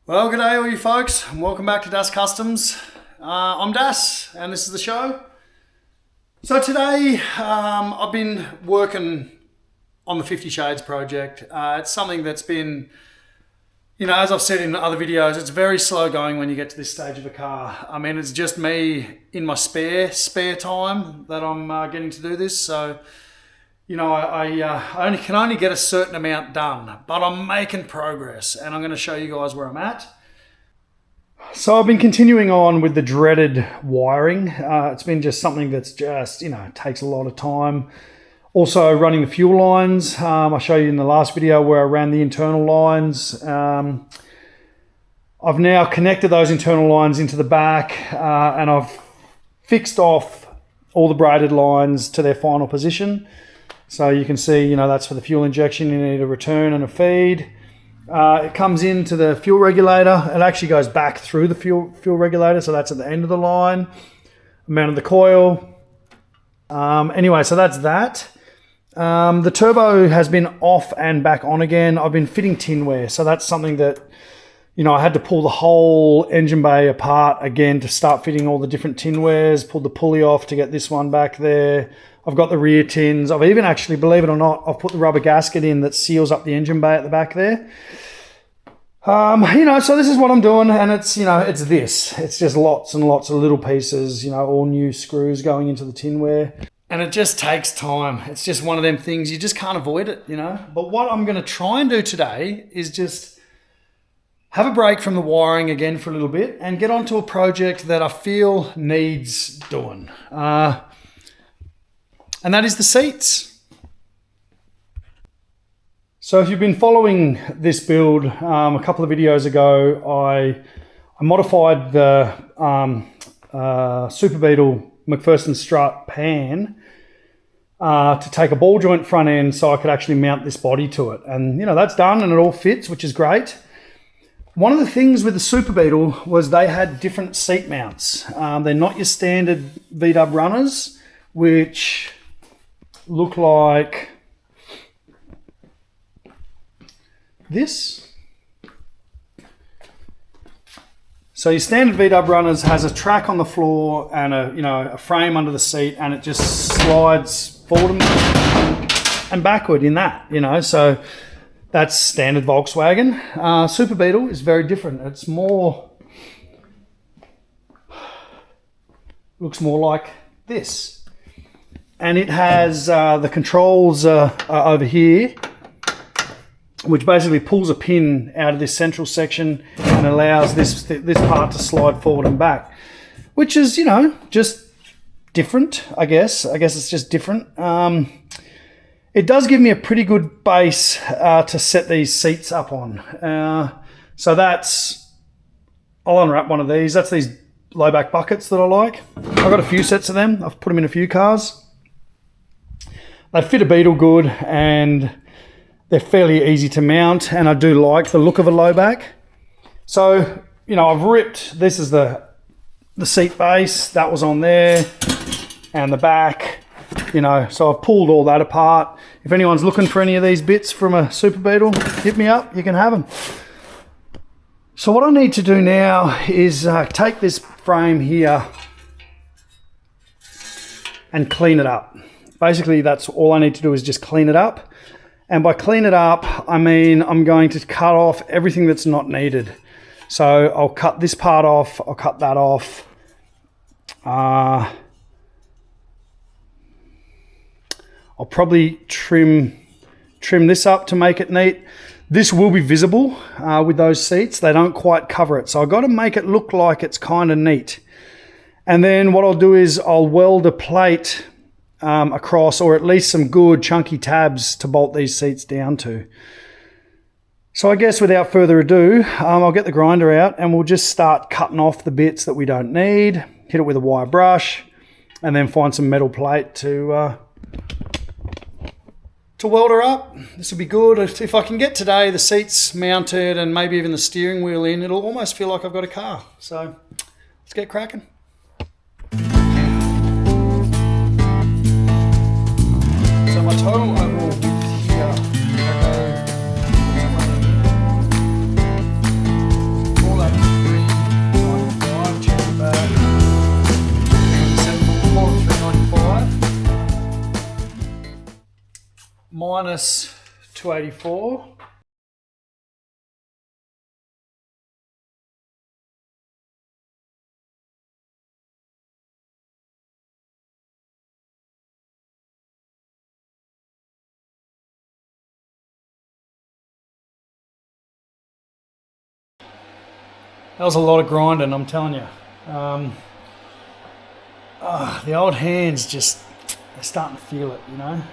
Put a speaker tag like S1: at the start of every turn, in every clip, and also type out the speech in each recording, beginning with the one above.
S1: Well, good day all you folks, and welcome back to Das Customs. I'm Das, and this is the show. So today, I've been working on the 50 Shades project. It's something that's been, as I've said in other videos, it's very slow going when you get to this stage of a car. I mean, it's just me in my spare time that I'm getting to do this. So, I can only get a certain amount done, but I'm making progress, and I'm going to show you guys where I'm at. So I've been continuing on with the dreaded wiring. It's been just something that's just, takes a lot of time. Also running the fuel lines. I showed you in the last video where I ran the internal lines. I've now connected those internal lines into the back, and I've fixed off all the braided lines to their final position. So you can see, that's for the fuel injection. You need a return and a feed. It comes into the fuel regulator. It actually goes back through the fuel regulator. So that's at the end of the line. Mounted the coil. Anyway, so that's that. The turbo has been off and back on again. I've been fitting tin wear. So that's something that, I had to pull the whole engine bay apart again to start fitting all the different tin wares. Pulled the pulley off to get this one back there. I've got the rear tins. I've even actually, believe it or not, I've put the rubber gasket in that seals up the engine bay at the back there. So this is what I'm doing, and it's, it's this. It's just lots and lots of little pieces, all new screws going into the tinware. And it just takes time. It's just one of them things, you just can't avoid it, But what I'm going to try and do today is just have a break from the wiring again for a little bit and get onto a project that I feel needs doing. And that is the seats. So if you've been following this build, a couple of videos ago, I modified the Super Beetle McPherson strut pan to take a ball joint front end so I could actually mount this body to it. And that's done and it all fits, which is great. One of the things with the Super Beetle was they had different seat mounts. They're not your standard V-dub runners, which look like this. So your standard V-dub runners has a track on the floor and a frame under the seat, and it just slides forward and backward in that, so that's standard Volkswagen. Super Beetle is very different. It's looks more like this. And it has the controls over here, which basically pulls a pin out of this central section and allows this part to slide forward and back, which is, just different, I guess. I guess it's just different. It does give me a pretty good base to set these seats up on. So I'll unwrap one of these. That's these low back buckets that I like. I've got a few sets of them. I've put them in a few cars. They fit a Beetle good and they're fairly easy to mount, and I do like the look of a low back. So, I've ripped, this is the seat base, that was on there, and the back, so I've pulled all that apart. If anyone's looking for any of these bits from a Super Beetle, hit me up, you can have them. So what I need to do now is take this frame here and clean it up. Basically, that's all I need to do is just clean it up. And by clean it up, I mean I'm going to cut off everything that's not needed. So I'll cut this part off, I'll cut that off. I'll probably trim this up to make it neat. This will be visible with those seats. They don't quite cover it. So I've got to make it look like it's kind of neat. And then what I'll do is I'll weld a plate across, or at least some good chunky tabs to bolt these seats down to. So I guess without further ado, I'll get the grinder out and we'll just start cutting off the bits that we don't need, hit it with a wire brush, and then find some metal plate to weld her up. This will be good. If I can get today the seats mounted and maybe even the steering wheel in, it'll almost feel like I've got a car. So let's get cracking. So my total overall width here, minus 284. That was a lot of grinding, I'm telling you. The old hands just, they're starting to feel it, you know.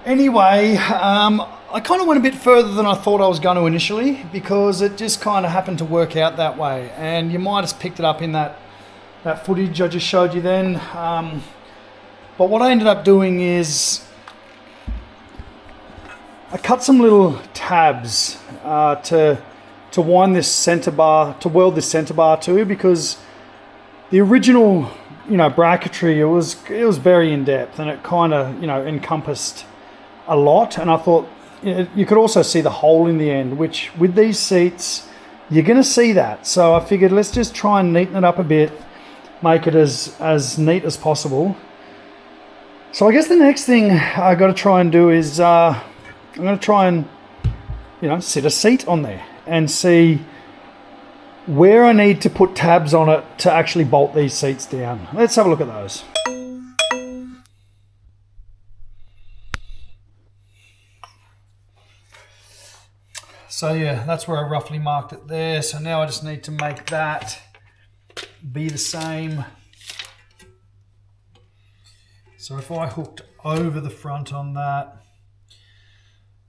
S1: Anyway, I kind of went a bit further than I thought I was going to initially, because it just kind of happened to work out that way. And you might have picked it up in that footage I just showed you then. But what I ended up doing is I cut some little tabs to wind this center bar, to weld this center bar to, because the original, you know, bracketry, it was very in depth, and it kind of, you know, encompassed a lot. And I thought, you know, you could also see the hole in the end, which with these seats you're going to see that. So I figured, let's just try and neaten it up a bit, make it as neat as possible. So I guess the next thing I got to try and do is I'm going to try and, you know, sit a seat on there and see where I need to put tabs on it to actually bolt these seats down. Let's have a look at those. So yeah, that's where I roughly marked it there. So now I just need to make that be the same. So if I hooked over the front on that,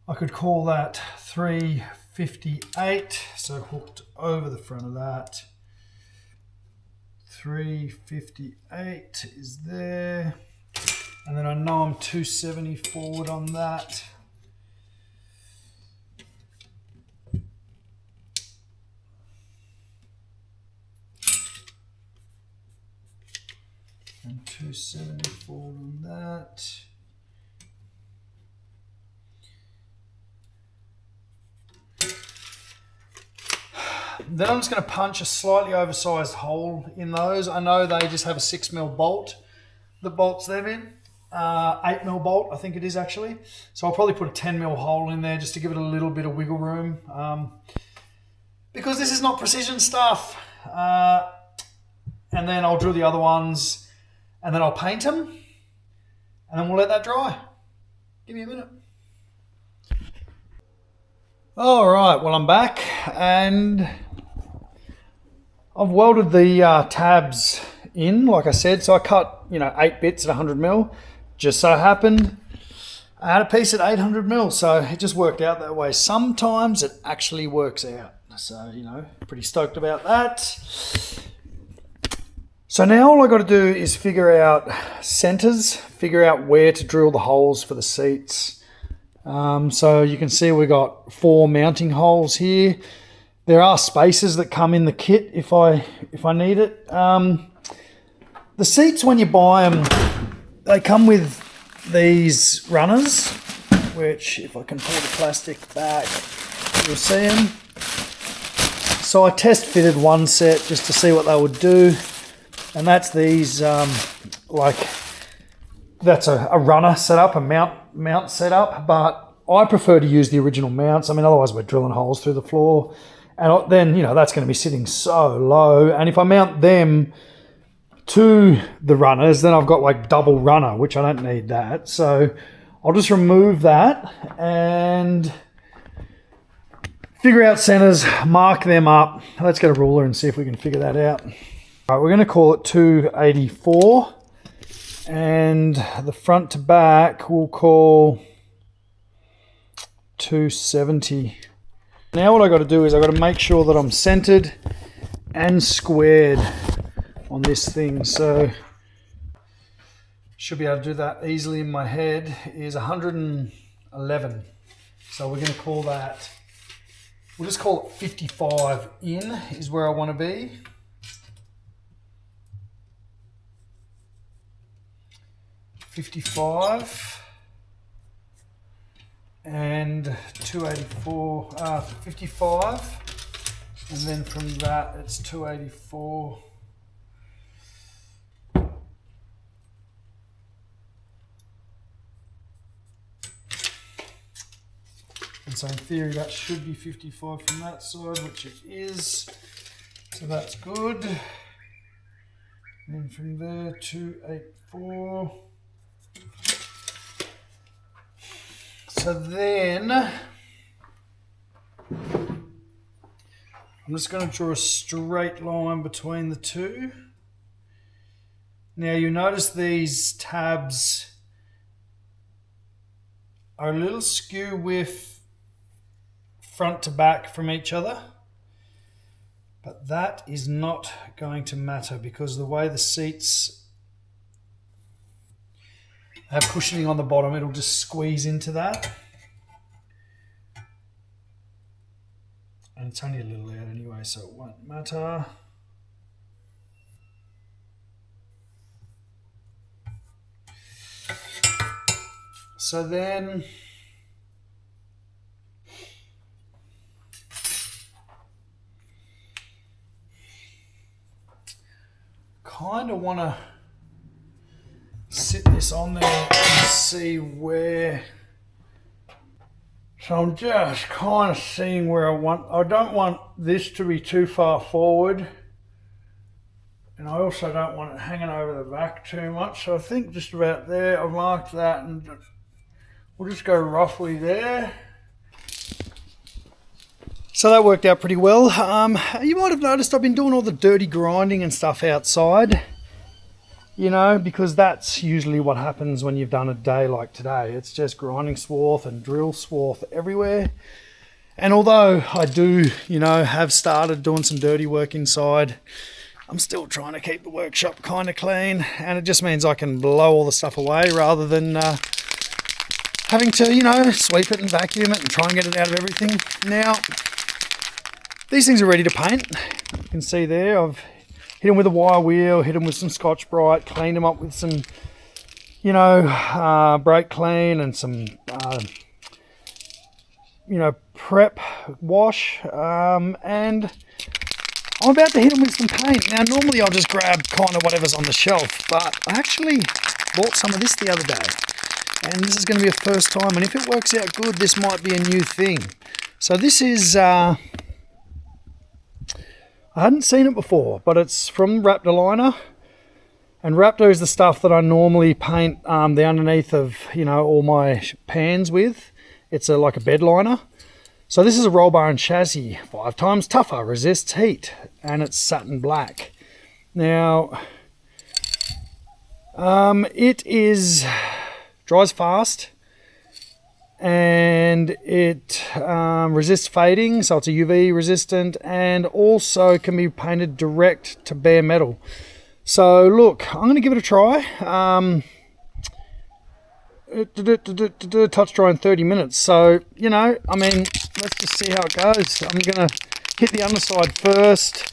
S1: I could call that 358. So hooked over the front of that. 358 is there. And then I know I'm 270 forward on that. And 270 forward on that. Then I'm just going to punch a slightly oversized hole in those. I know they just have a 6mm bolt that bolts them in. 8mm bolt, I think it is actually. So I'll probably put a 10mm hole in there just to give it a little bit of wiggle room. Because this is not precision stuff. And then I'll drill the other ones, and then I'll paint them, and then we'll let that dry. Give me a minute. All right, well, I'm back, and I've welded the tabs in, like I said. So I cut, 8 bits at 100mm. Just so happened I had a piece at 800mm, so it just worked out that way. Sometimes it actually works out. So, pretty stoked about that. So now all I got to do is figure out centers, figure out where to drill the holes for the seats. So you can see we got 4 mounting holes here. There are spacers that come in the kit if I need it. The seats, when you buy them, they come with these runners, which if I can pull the plastic back, you'll see them. So I test fitted one set just to see what they would do. And that's these, that's a runner setup, a mount setup, but I prefer to use the original mounts. I mean, otherwise we're drilling holes through the floor, and then, that's going to be sitting so low. And if I mount them to the runners, then I've got like double runner, which I don't need that. So I'll just remove that and figure out centers, mark them up. Let's get a ruler and see if we can figure that out. All right, we're going to call it 284, and the front to back we'll call 270. Now what I got to do is I got to make sure that I'm centered and squared on this thing. So should be able to do that easily in my head. Is 111. So we're going to call that, we'll just call it 55 in is where I want to be. 55 and 284, 55, and then from that it's 284. So in theory that should be 55 from that side, which it is. So that's good. And then from there, 284. So then, I'm just going to draw a straight line between the two. Now you notice these tabs are a little skew with front to back from each other. But that is not going to matter because the way the seats have cushioning on the bottom, it'll just squeeze into that. And it's only a little out anyway, so it won't matter. So then kind of want to sit this on there and see where. So I'm just kind of seeing where I don't want this to be too far forward, and I also don't want it hanging over the back too much. So I think just about there, I've marked that, and we'll just go roughly there. So that worked out pretty well. You might have noticed I've been doing all the dirty grinding and stuff outside, you know, because that's usually what happens when you've done a day like today. It's just grinding swarth and drill swarth everywhere. And although I do, you know, have started doing some dirty work inside, I'm still trying to keep the workshop kind of clean, and it just means I can blow all the stuff away rather than having to, you know, sweep it and vacuum it and try and get it out of everything. Now, these things are ready to paint. You can see there, I've hit them with a wire wheel, hit them with some Scotch-Brite, cleaned them up with some, you know, brake clean and some, you know, prep wash. And I'm about to hit them with some paint. Now, normally I'll just grab kind of whatever's on the shelf, but I actually bought some of this the other day. And this is going to be a first time, and if it works out good, this might be a new thing. So this is, I hadn't seen it before, but it's from Raptor Liner. And Raptor is the stuff that I normally paint the underneath of, you know, all my pans with. It's like a bed liner. So this is a roll bar and chassis, 5 times tougher, resists heat, and it's satin black. Now, it dries fast, and it resists fading, so it's a UV resistant, and also can be painted direct to bare metal. So look, I'm going to give it a try. Touch dry in 30 minutes. So, you know, I mean, let's just see how it goes. I'm going to hit the underside first,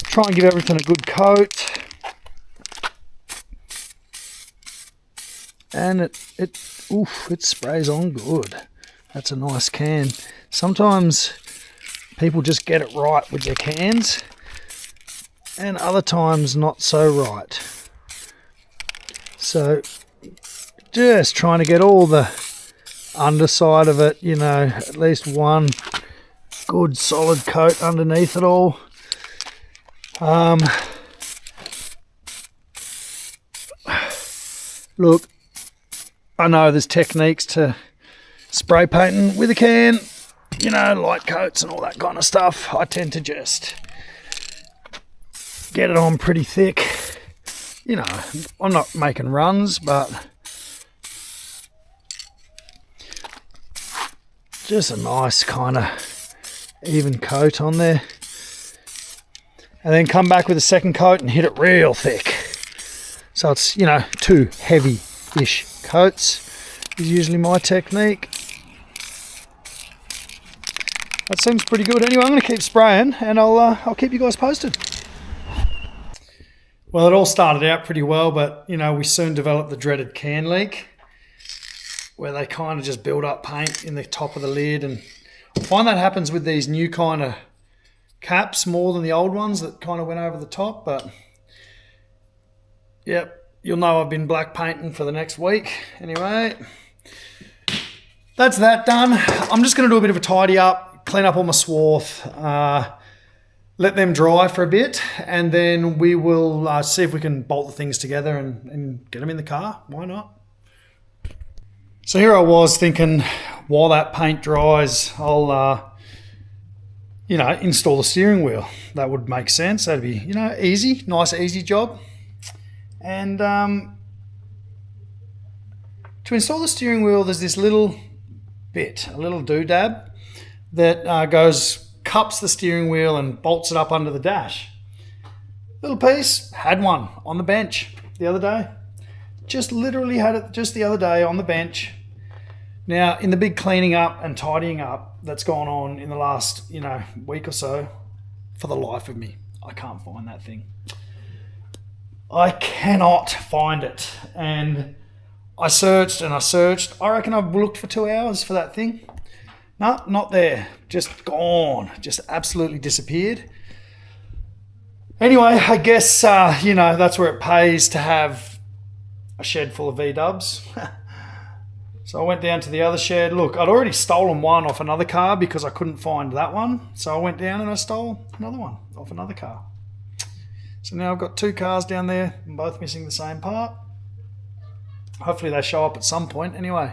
S1: try and give everything a good coat. And it sprays on good. That's a nice can. Sometimes people just get it right with their cans, and other times not so right. So just trying to get all the underside of it, you know, at least one good solid coat underneath it all. Look, I know there's techniques to spray painting with a can, you know, light coats and all that kind of stuff. I tend to just get it on pretty thick. You know, I'm not making runs, but just a nice kind of even coat on there. And then come back with a second coat and hit it real thick. So it's, you know, 2 heavy-ish coats is usually my technique. That seems pretty good. Anyway, I'm going to keep spraying, and I'll keep you guys posted. Well, it all started out pretty well, but you know, we soon developed the dreaded can leak, where they kind of just build up paint in the top of the lid, and I find that happens with these new kind of caps more than the old ones that kind of went over the top. But yep, you'll know I've been black painting for the next week anyway. that's that done. I'm just going to do a bit of a tidy up, clean up all my swath, let them dry for a bit, and then we will see if we can bolt the things together and get them in the car. Why not? So here I was thinking, while that paint dries, I'll, install the steering wheel. That would make sense. That'd be, easy, nice, easy job. And to install the steering wheel, there's this little bit, a little doodad that cups the steering wheel and bolts it up under the dash. Little piece, had one on the bench the other day. Just literally had it just the other day on the bench. Now, in the big cleaning up and tidying up that's gone on in the last, week or so, for the life of me, I can't find that thing. I cannot find it. And I searched and I searched. I reckon I've looked for 2 hours for that thing. No, not there. Just gone. Just absolutely disappeared. Anyway, I guess, that's where it pays to have a shed full of V-dubs. So I went down to the other shed. Look, I'd already stolen one off another car because I couldn't find that one. So I went down and I stole another one off another car. So now I've got 2 cars down there, both missing the same part. Hopefully they show up at some point. Anyway,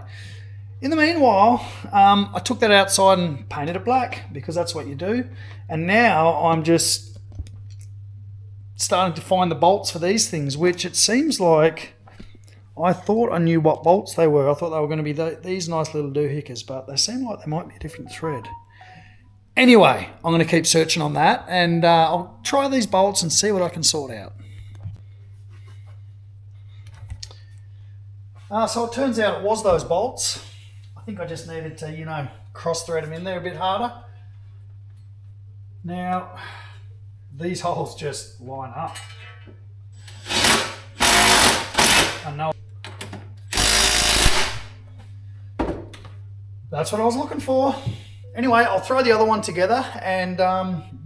S1: in the meanwhile, I took that outside and painted it black because that's what you do. And now I'm just starting to find the bolts for these things, which it seems like I thought I knew what bolts they were. I thought they were going to be these nice little doohickers, but they seem like they might be a different thread. Anyway, I'm going to keep searching on that, and I'll try these bolts and see what I can sort out. So it turns out it was those bolts. I think I just needed to, cross-thread them in there a bit harder. Now, these holes just line up. I know. That's what I was looking for. Anyway, I'll throw the other one together and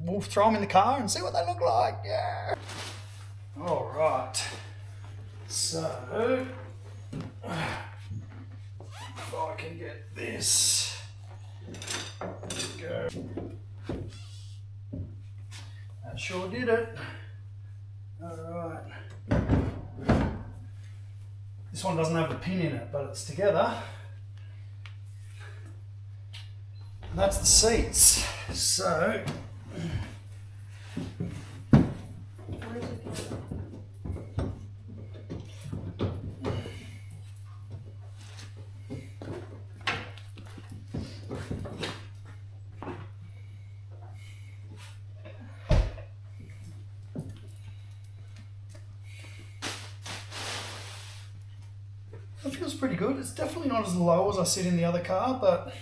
S1: we'll throw them in the car and see what they look like. Yeah. All right. So, if I can get this. There we go. That sure did it. All right. This one doesn't have a pin in it, but it's together. And that's the seats. So, that feels pretty good. It's definitely not as low as I sit in the other car, but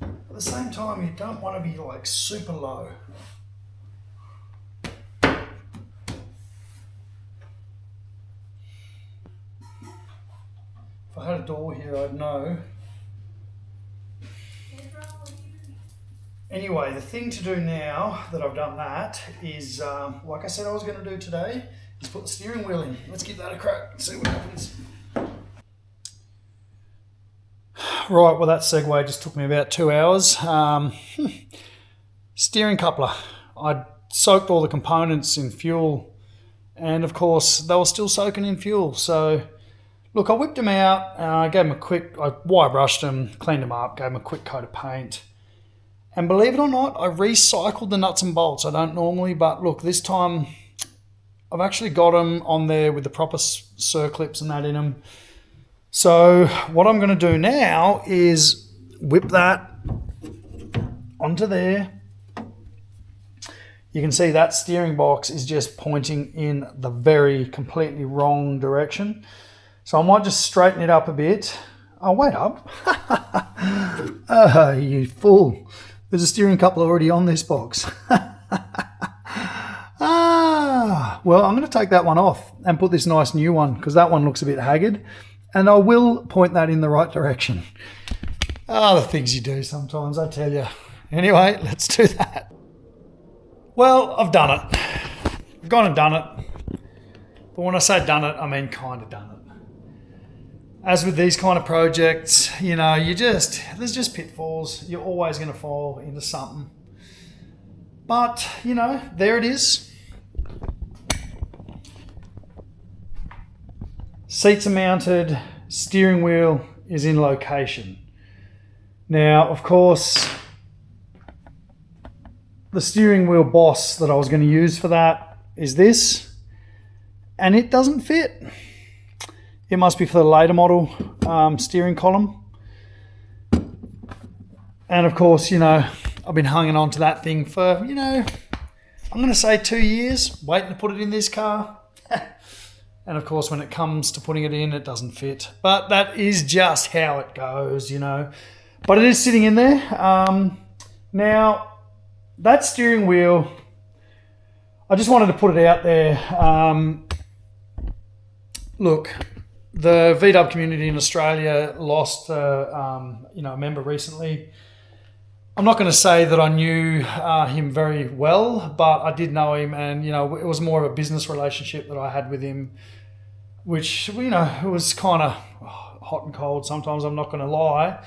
S1: at the same time, you don't want to be like super low. If I had a door here, I'd know. Anyway, the thing to do now that I've done that is, like I said I was going to do today, is put the steering wheel in. Let's give that a crack and see what happens. Right, well that segue just took me about 2 hours. Steering coupler. I soaked all the components in fuel and of course they were still soaking in fuel. So look, I whipped them out, I gave them I wire brushed them, cleaned them up, gave them a quick coat of paint. And believe it or not, I recycled the nuts and bolts. I don't normally, but look, this time I've actually got them on there with the proper circlips and that in them. So what I'm going to do now is whip that onto there. You can see that steering box is just pointing in the very completely wrong direction. So I might just straighten it up a bit. Oh, wait up. Oh, you fool. There's a steering coupler already on this box. Well, I'm going to take that one off and put this nice new one because that one looks a bit haggard. And I will point that in the right direction. The things you do sometimes, I tell you. Anyway, let's do that. Well, I've done it. I've gone and done it. But when I say done it, I mean kind of done it. as with these kind of projects, you know, there's just pitfalls. You're always going to fall into something. But, you know, there it is. Seats are mounted, steering wheel is in location. Now, of course, the steering wheel boss that I was going to use for that is this, and it doesn't fit. It must be for the later model steering column. And of course, you know, I've been hanging on to that thing for, you know, I'm going to say 2 years, waiting to put it in this car. And of course, when it comes to putting it in, it doesn't fit. But that is just how it goes, you know. But it is sitting in there. Now, that steering wheel, I just wanted to put it out there. Look, the VW community in Australia lost, you know, a member recently. I'm not going to say that I knew him very well, but I did know him, and, you know, it was more of a business relationship that I had with him, which, you know, it was kind of hot and cold sometimes, I'm not going to lie.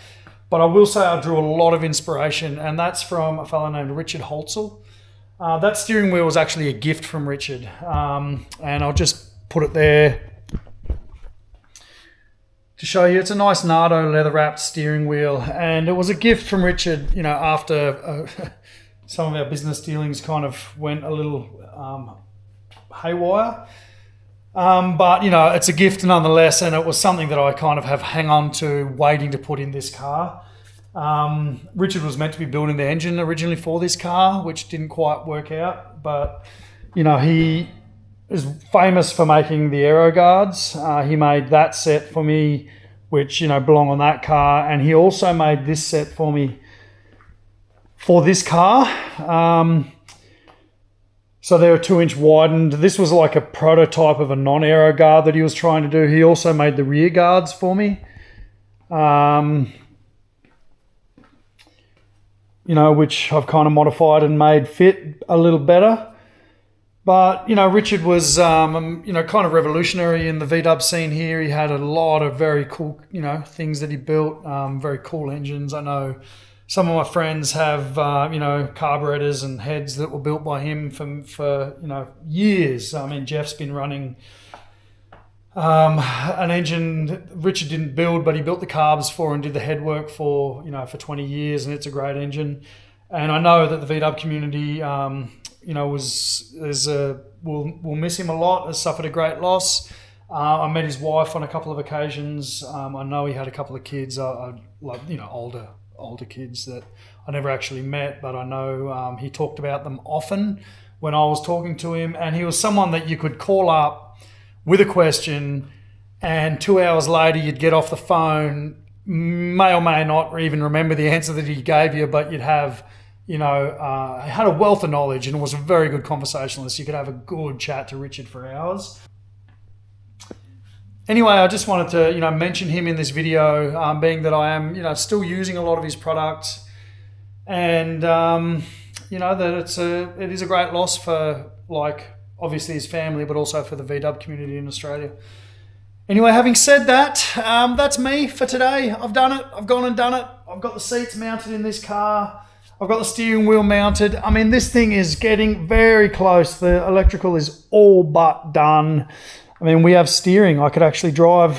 S1: But I will say I drew a lot of inspiration, and that's from a fellow named Richard Holtzel. That steering wheel was actually a gift from Richard, and I'll just put it there to show you. It's a nice Nardo leather-wrapped steering wheel, and it was a gift from Richard, you know, after some of our business dealings kind of went a little haywire. But, you know, it's a gift nonetheless, and it was something that I kind of have hang on to, waiting to put in this car. Richard was meant to be building the engine originally for this car, which didn't quite work out, but, you know, he is famous for making the aero guards. He made that set for me, which, you know, belong on that car, and he also made this set for me for this car. So they're 2-inch widened. This was like a prototype of a non-aero guard that he was trying to do. He also made the rear guards for me, you know, which I've kind of modified and made fit a little better. But, you know, Richard was, you know, kind of revolutionary in the VW scene here. He had a lot of very cool, you know, things that he built, very cool engines. I know some of my friends have, you know, carburetors and heads that were built by him for you know, years. I mean, Jeff's been running an engine that Richard didn't build, but he built the carbs for and did the head work for, you know, for 20 years, and it's a great engine. And I know that the VW community, you know, will miss him a lot, has suffered a great loss. I met his wife on a couple of occasions. I know he had a couple of kids, like, you know, older kids that I never actually met, but I know he talked about them often when I was talking to him. And he was someone that you could call up with a question, and 2 hours later you'd get off the phone, may or may not even remember the answer that he gave you, but you'd have, you know, had a wealth of knowledge, and was a very good conversationalist. You could have a good chat to Richard for hours. Anyway, I just wanted to, you know, mention him in this video, being that I am, you know, still using a lot of his products, and you know, that it is a great loss for, like, obviously his family, but also for the VW community in Australia. Anyway, having said that, that's me for today. I've done it. I've gone and done it. I've got the seats mounted in this car. I've got the steering wheel mounted. I mean, this thing is getting very close. The electrical is all but done. I mean, we have steering. I could actually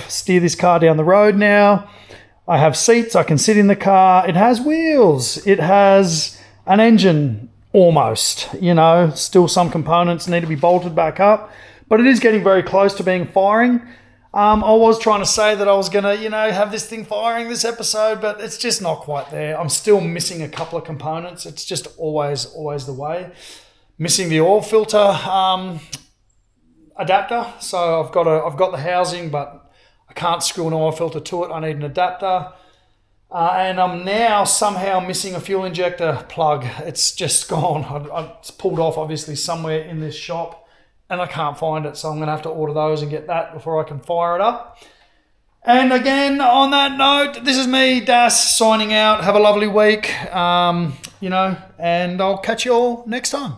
S1: steer this car down the road now. I have seats. I can sit in the car. It has wheels. It has an engine, almost. You know, still some components need to be bolted back up, but it is getting very close to being firing. I was trying to say that I was going to, you know, have this thing firing this episode, but it's just not quite there. I'm still missing a couple of components. It's just always the way. Missing the oil filter adapter. So I've got the housing, but I can't screw an oil filter to it. I need an adapter. And I'm now somehow missing a fuel injector plug. It's just gone. It's pulled off, obviously, somewhere in this shop, and I can't find it. So I'm going to have to order those and get that before I can fire it up. And again, on that note, this is me, Das, signing out. Have a lovely week, you know, and I'll catch you all next time.